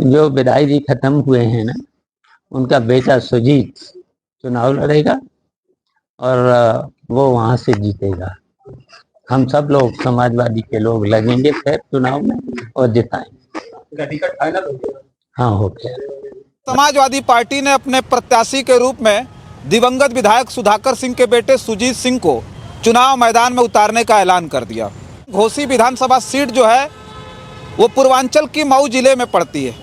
जो विधायक जी खत्म हुए हैं ना, उनका बेटा सुजीत चुनाव लड़ेगा और वो वहां से जीतेगा। हम सब लोग समाजवादी के लोग लगेंगे फिर चुनाव में और जिताएंगे। टिकट फाइनल हो गया? हाँ, हो गया। समाजवादी पार्टी ने अपने प्रत्याशी के रूप में दिवंगत विधायक सुधाकर सिंह के बेटे सुजीत सिंह को चुनाव मैदान में उतारने का ऐलान कर दिया। घोसी विधानसभा सीट जो है वो पूर्वांचल की मऊ जिले में पड़ती है।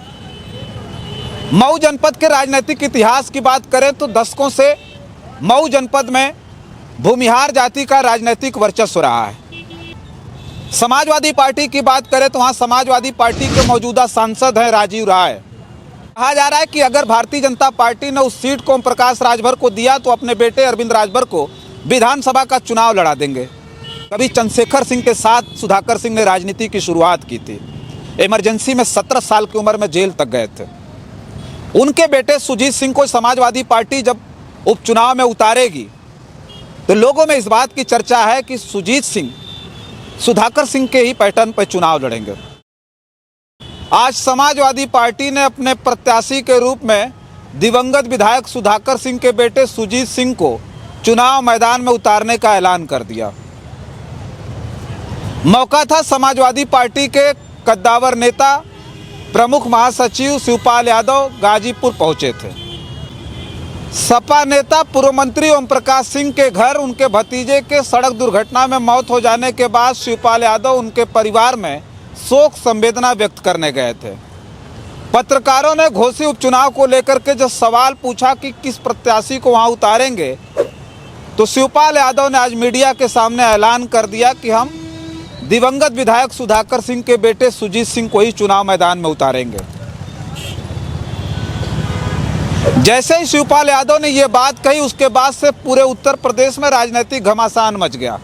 मऊ जनपद के राजनीतिक इतिहास की बात करें तो दशकों से मऊ जनपद में भूमिहार जाति का राजनीतिक वर्चस्व रहा है। समाजवादी पार्टी की बात करें तो वहाँ समाजवादी पार्टी के मौजूदा सांसद हैं राजीव राय। कहा जा रहा है कि अगर भारतीय जनता पार्टी ने उस सीट को ओम प्रकाश राजभर को दिया तो अपने बेटे अरविंद राजभर को विधानसभा का चुनाव लड़ा देंगे। कभी चंद्रशेखर सिंह के साथ सुधाकर सिंह ने राजनीति की शुरुआत की थी। इमरजेंसी में 17 साल की उम्र में जेल तक गए थे। उनके बेटे सुजीत सिंह को समाजवादी पार्टी जब उपचुनाव में उतारेगी तो लोगों में इस बात की चर्चा है कि सुजीत सिंह सुधाकर सिंह के ही पैटर्न पर चुनाव लड़ेंगे। आज समाजवादी पार्टी ने अपने प्रत्याशी के रूप में दिवंगत विधायक सुधाकर सिंह के बेटे सुजीत सिंह को चुनाव मैदान में उतारने का ऐलान कर दिया। मौका था समाजवादी पार्टी के कद्दावर नेता प्रमुख महासचिव शिवपाल यादव गाजीपुर पहुंचे थे। सपा नेता पूर्व मंत्री ओम प्रकाश सिंह के घर उनके भतीजे के सड़क दुर्घटना में मौत हो जाने के बाद शिवपाल यादव उनके परिवार में शोक संवेदना व्यक्त करने गए थे। पत्रकारों ने घोसी उपचुनाव को लेकर के जब सवाल पूछा कि किस प्रत्याशी को वहां उतारेंगे तो शिवपाल यादव ने आज मीडिया के सामने ऐलान कर दिया कि हम दिवंगत विधायक सुधाकर सिंह के बेटे सुजीत सिंह को ही चुनाव मैदान में उतारेंगे। जैसे ही शिवपाल यादव ने यह बात कही उसके बाद से पूरे उत्तर प्रदेश में राजनीतिक घमासान मच गया।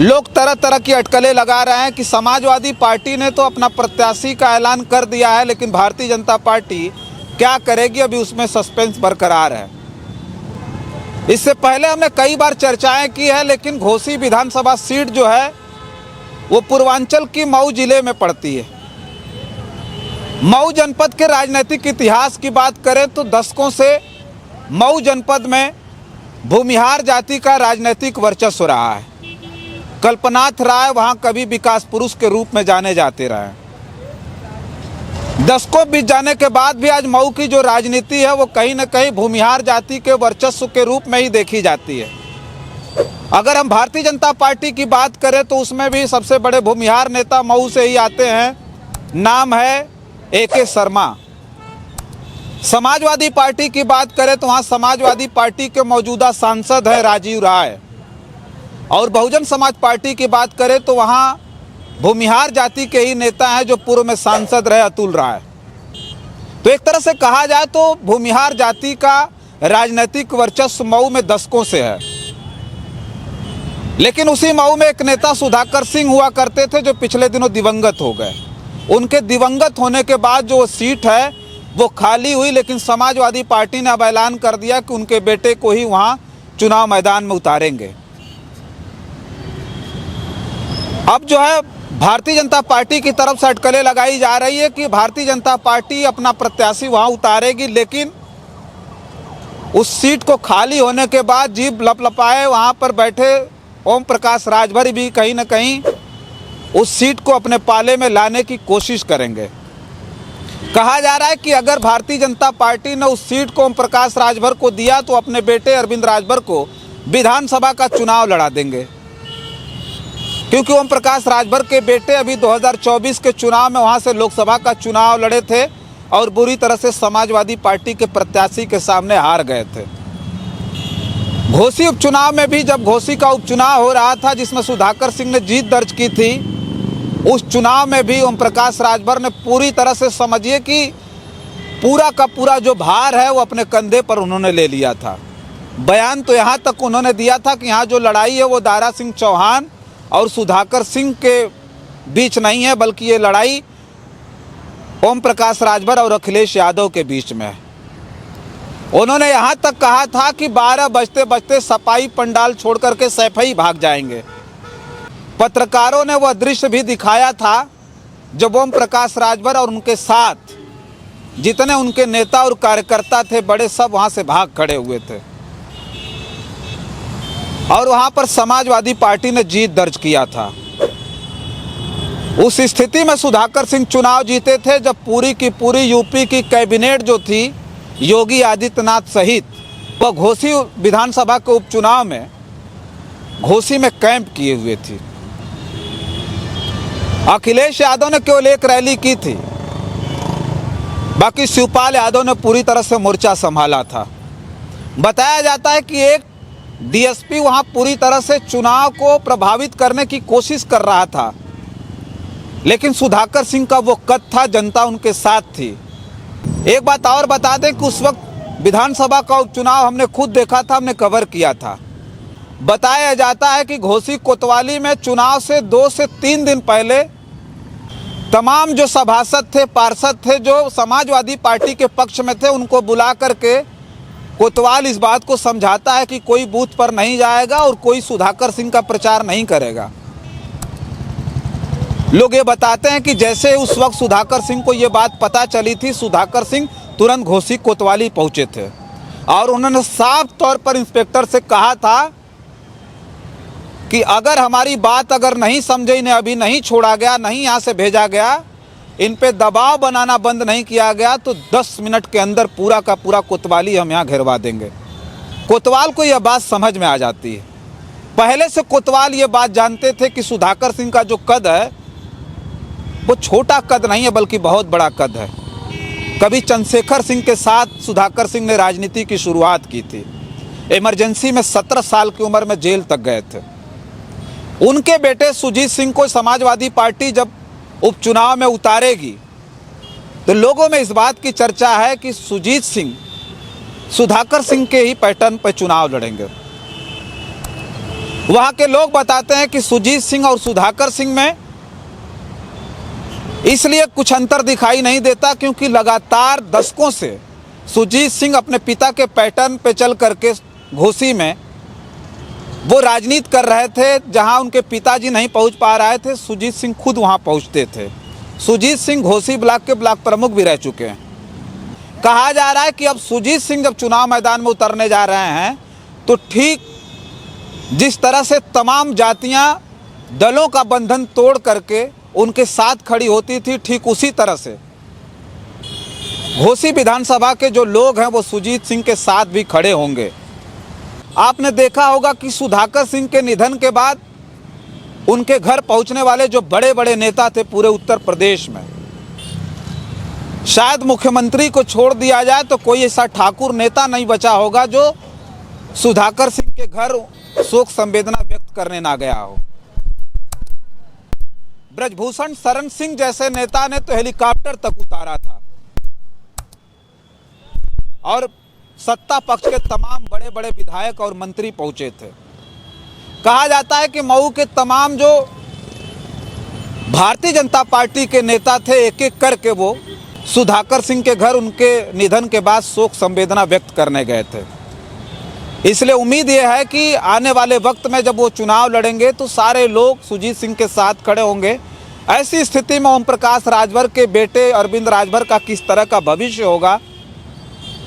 लोग तरह तरह की अटकलें लगा रहे हैं कि समाजवादी पार्टी ने तो अपना प्रत्याशी का ऐलान कर दिया है, लेकिन भारतीय जनता पार्टी क्या करेगी अभी उसमें सस्पेंस बरकरार है। इससे पहले हमने कई बार चर्चाएं की है, लेकिन घोसी विधानसभा सीट जो है वो पूर्वांचल की मऊ जिले में पड़ती है। मऊ जनपद के राजनीतिक इतिहास की बात करें तो दशकों से मऊ जनपद में भूमिहार जाति का राजनीतिक वर्चस्व रहा है। कल्पनाथ राय वहां कभी विकास पुरुष के रूप में जाने जाते रहे। दशकों बीत जाने के बाद भी आज मऊ की जो राजनीति है वो कहीं न कहीं भूमिहार जाति के वर्चस्व के रूप में ही देखी जाती है। अगर हम भारतीय जनता पार्टी की बात करें तो उसमें भी सबसे बड़े भूमिहार नेता मऊ से ही आते हैं। नाम है AK शर्मा। समाजवादी पार्टी की बात करें तो वहाँ समाजवादी पार्टी के मौजूदा सांसद हैं राजीव राय। और बहुजन समाज पार्टी की बात करें तो वहाँ भूमिहार जाति के ही नेता हैं जो पूर्व में सांसद रहे अतुल राय। तो एक तरह से कहा जाए तो भूमिहार जाति का राजनीतिक वर्चस्व मऊ में दशकों से है। लेकिन उसी मऊ में एक नेता सुधाकर सिंह हुआ करते थे जो पिछले दिनों दिवंगत हो गए। उनके दिवंगत होने के बाद जो सीट है वो खाली हुई, लेकिन समाजवादी पार्टी ने अब ऐलान कर दिया कि उनके बेटे को ही वहाँ चुनाव मैदान में उतारेंगे। अब जो है भारतीय जनता पार्टी की तरफ से अटकलें लगाई जा रही है कि भारतीय जनता पार्टी अपना प्रत्याशी वहां उतारेगी, लेकिन उस सीट को खाली होने के बाद जीभ लपलपाए वहां पर बैठे ओम प्रकाश राजभर भी कहीं न कहीं उस सीट को अपने पाले में लाने की कोशिश करेंगे। कहा जा रहा है कि अगर भारतीय जनता पार्टी ने उस सीट को ओम प्रकाश राजभर को दिया तो अपने बेटे अरविंद राजभर को विधानसभा का चुनाव लड़ा देंगे, क्योंकि ओम प्रकाश राजभर के बेटे अभी 2024 के चुनाव में वहां से लोकसभा का चुनाव लड़े थे और बुरी तरह से समाजवादी पार्टी के प्रत्याशी के सामने हार गए थे। घोसी उपचुनाव में भी जब घोसी का उपचुनाव हो रहा था जिसमें सुधाकर सिंह ने जीत दर्ज की थी, उस चुनाव में भी ओम प्रकाश राजभर ने पूरी तरह से समझिए कि पूरा का पूरा जो भार है वो अपने कंधे पर उन्होंने ले लिया था। बयान तो यहाँ तक उन्होंने दिया था कि यहाँ जो लड़ाई है वो दारा सिंह चौहान और सुधाकर सिंह के बीच नहीं है, बल्कि ये लड़ाई ओम प्रकाश राजभर और अखिलेश यादव के बीच में है। उन्होंने यहाँ तक कहा था कि 12 बजते बजते सपाई पंडाल छोड़ करके सैफई भाग जाएंगे। पत्रकारों ने वह दृश्य भी दिखाया था जब ओम प्रकाश राजभर और उनके साथ जितने उनके नेता और कार्यकर्ता थे बड़े, सब वहां से भाग खड़े हुए थे और वहां पर समाजवादी पार्टी ने जीत दर्ज किया था। उस स्थिति में सुधाकर सिंह चुनाव जीते थे जब पूरी की पूरी यूपी की कैबिनेट जो थी योगी आदित्यनाथ सहित, वह घोसी विधानसभा के उपचुनाव में घोसी में कैंप किए हुए थी। अखिलेश यादव ने केवल एक रैली की थी, बाकी शिवपाल यादव ने पूरी तरह से मोर्चा संभाला था। बताया जाता है कि एक डीएसपी वहां पूरी तरह से चुनाव को प्रभावित करने की कोशिश कर रहा था, लेकिन सुधाकर सिंह का वो कद था, जनता उनके साथ थी। एक बात और बता दें कि उस वक्त विधानसभा का उपचुनाव हमने खुद देखा था, हमने कवर किया था। बताया जाता है कि घोसी कोतवाली में चुनाव से 2 से 3 दिन पहले तमाम जो सभासद थे, पार्षद थे, जो समाजवादी पार्टी के पक्ष में थे, उनको बुला करके कोतवाल इस बात को समझाता है कि कोई बूथ पर नहीं जाएगा और कोई सुधाकर सिंह का प्रचार नहीं करेगा। लोग ये बताते हैं कि जैसे उस वक्त सुधाकर सिंह को ये बात पता चली थी, सुधाकर सिंह तुरंत घोसी कोतवाली पहुंचे थे और उन्होंने साफ तौर पर इंस्पेक्टर से कहा था कि अगर हमारी बात अगर नहीं समझे, इन्हें अभी नहीं छोड़ा गया, नहीं यहाँ से भेजा गया, इन पे दबाव बनाना बंद नहीं किया गया, तो 10 मिनट के अंदर पूरा का पूरा कोतवाली हम यहाँ घेरवा देंगे। कोतवाल को यह बात समझ में आ जाती है। पहले से कोतवाल ये बात जानते थे कि सुधाकर सिंह का जो कद है वो छोटा कद नहीं है, बल्कि बहुत बड़ा कद है। कभी चंद्रशेखर सिंह के साथ सुधाकर सिंह ने राजनीति की शुरुआत की थी। इमरजेंसी में 17 साल की उम्र में जेल तक गए थे। उनके बेटे सुजीत सिंह को समाजवादी पार्टी जब उपचुनाव में उतारेगी तो लोगों में इस बात की चर्चा है कि सुजीत सिंह सुधाकर सिंह के ही पैटर्न पर चुनाव लड़ेंगे। वहां के लोग बताते हैं कि सुजीत सिंह और सुधाकर सिंह में इसलिए कुछ अंतर दिखाई नहीं देता क्योंकि लगातार दशकों से सुजीत सिंह अपने पिता के पैटर्न पे चल करके घोसी में वो राजनीति कर रहे थे। जहां उनके पिताजी नहीं पहुंच पा रहे थे, सुजीत सिंह खुद वहां पहुंचते थे। सुजीत सिंह घोसी ब्लॉक के ब्लॉक प्रमुख भी रह चुके हैं। कहा जा रहा है कि अब सुजीत सिंह जब चुनाव मैदान में उतरने जा रहे हैं तो ठीक जिस तरह से तमाम जातियां दलों का बंधन तोड़ करके उनके साथ खड़ी होती थी, ठीक उसी तरह से घोसी विधानसभा के जो लोग हैं वो सुजीत सिंह के साथ भी खड़े होंगे। आपने देखा होगा कि सुधाकर सिंह के निधन के बाद उनके घर पहुंचने वाले जो बड़े बड़े नेता थे पूरे उत्तर प्रदेश में, शायद मुख्यमंत्री को छोड़ दिया जाए तो कोई ऐसा ठाकुर नेता नहीं बचा होगा जो सुधाकर सिंह के घर शोक संवेदना व्यक्त करने ना गया हो। ब्रजभूषण शरण सिंह जैसे नेता ने तो हेलीकॉप्टर तक उतारा था और सत्ता पक्ष के तमाम बड़े बड़े विधायक और मंत्री पहुंचे थे। कहा जाता है कि मऊ के तमाम जो भारतीय जनता पार्टी के नेता थे, एक एक करके वो सुधाकर सिंह के घर उनके निधन के बाद शोक संवेदना व्यक्त करने गए थे। इसलिए उम्मीद ये है कि आने वाले वक्त में जब वो चुनाव लड़ेंगे तो सारे लोग सुजीत सिंह के साथ खड़े होंगे। ऐसी स्थिति में ओम प्रकाश राजभर के बेटे अरविंद राजभर का किस तरह का भविष्य होगा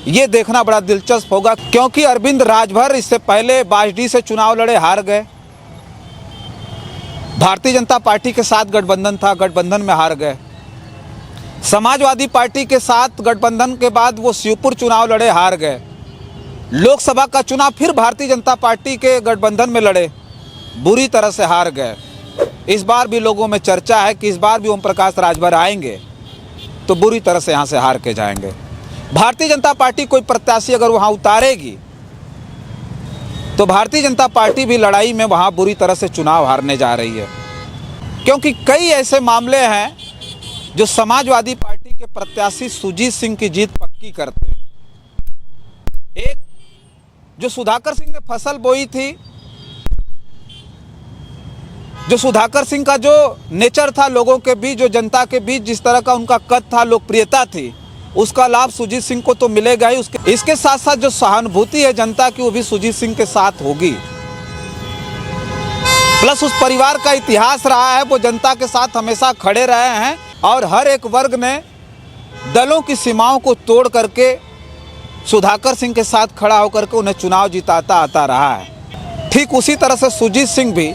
ये देखना बड़ा दिलचस्प होगा, क्योंकि अरविंद राजभर इससे पहले बाजडी से चुनाव लड़े, हार गए। भारतीय जनता पार्टी के साथ गठबंधन था, गठबंधन में हार गए। समाजवादी पार्टी के साथ गठबंधन के बाद वो शिवपुर चुनाव लड़े, हार गए। लोकसभा का चुनाव फिर भारतीय जनता पार्टी के गठबंधन में लड़े, बुरी तरह से हार गए। इस बार भी लोगों में चर्चा है कि इस बार भी ओम प्रकाश राजभर आएंगे तो बुरी तरह से यहाँ से हार के जाएंगे। भारतीय जनता पार्टी कोई प्रत्याशी अगर वहाँ उतारेगी तो भारतीय जनता पार्टी भी लड़ाई में वहाँ बुरी तरह से चुनाव हारने जा रही है, क्योंकि कई ऐसे मामले हैं जो समाजवादी पार्टी के प्रत्याशी सुजीत सिंह की जीत पक्की करते हैं। एक जो सुधाकर सिंह ने फसल बोई थी, जो सुधाकर सिंह का जो नेचर था लोगों के बीच, जो जनता के बीच जिस तरह का उनका कद था, लोकप्रियता थी, उसका लाभ सुजीत सिंह को तो मिलेगा ही। इसके साथ साथ जो सहानुभूति है जनता की वो भी सुजीत सिंह के साथ होगी। प्लस उस परिवार का इतिहास रहा है, वो जनता के साथ हमेशा खड़े रहे हैं और हर एक वर्ग ने दलों की सीमाओं को तोड़ करके सुधाकर सिंह के साथ खड़ा होकर के उन्हें चुनाव जिताता आता रहा है। ठीक उसी तरह से सुजीत सिंह भी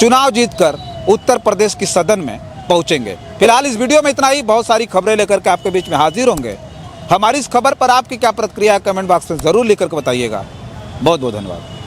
चुनाव जीतकर उत्तर प्रदेश की सदन में पहुंचेंगे। फिलहाल इस वीडियो में इतना ही। बहुत सारी खबरें लेकर के आपके बीच में हाजिर होंगे। हमारी इस खबर पर आपकी क्या प्रतिक्रिया है कमेंट बॉक्स में ज़रूर लिख करके बताइएगा। बहुत बहुत धन्यवाद।